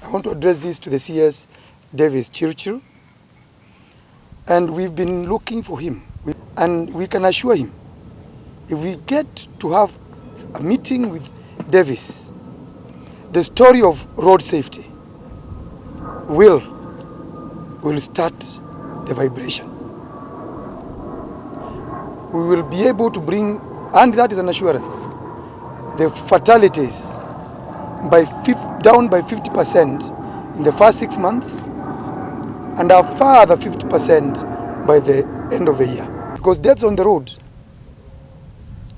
I want to address this to the CS Davis Chirchir. And we've been looking for him. And we can assure him, if we get to have a meeting with Davis, the story of road safety will start the vibration. We will be able to bring, and that is an assurance, the fatalities down by 50% in the first 6 months, and a further 50% by the end of the year. Because deaths on the road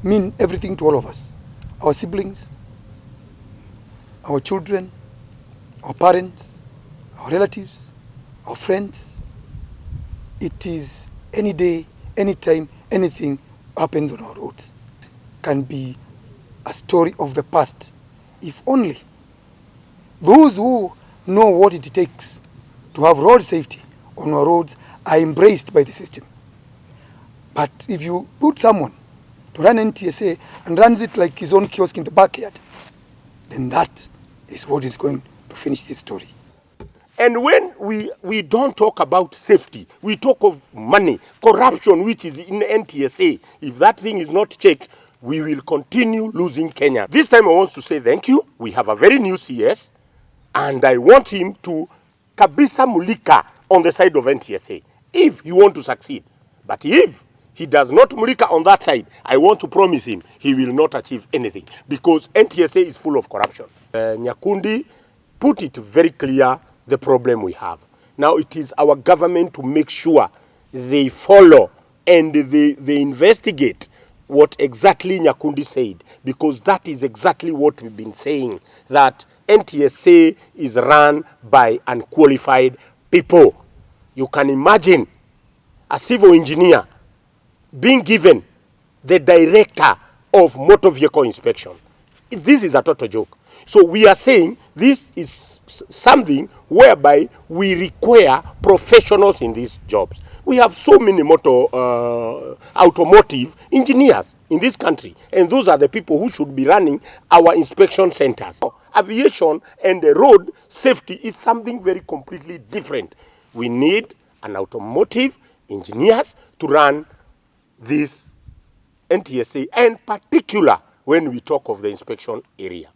mean everything to all of us. Our siblings, our children, our parents, our relatives, our friends. It is any day, any time, anything happens on our roads. It can be a story of the past if only those who know what it takes to have road safety on our roads are embraced by the system. But if you put someone to run NTSA and runs it like his own kiosk in the backyard, then that is what is going to finish this story. And when we don't talk about safety, we talk of money, corruption, which is in NTSA. If that thing is not checked, we will continue losing Kenya. This time I want to say thank you. We have a very new CS, and I want him to kabisa mulika on the side of NTSA, if he want to succeed. But if he does not mulika on that side, I want to promise him he will not achieve anything, because NTSA is full of corruption. Nyakundi put it very clear, the problem we have. Now it is our government to make sure they follow and they investigate what exactly Nyakundi said, because that is exactly what we've been saying, that NTSA is run by unqualified people. You can imagine a civil engineer being given the director of motor vehicle inspection. This is a total joke. So we are saying this is something whereby we require professionals in these jobs. We have so many automotive engineers in this country, and those are the people who should be running our inspection centers. Aviation and the road safety is something very completely different. We need an automotive engineers to run this NTSA, and particular when we talk of the inspection area.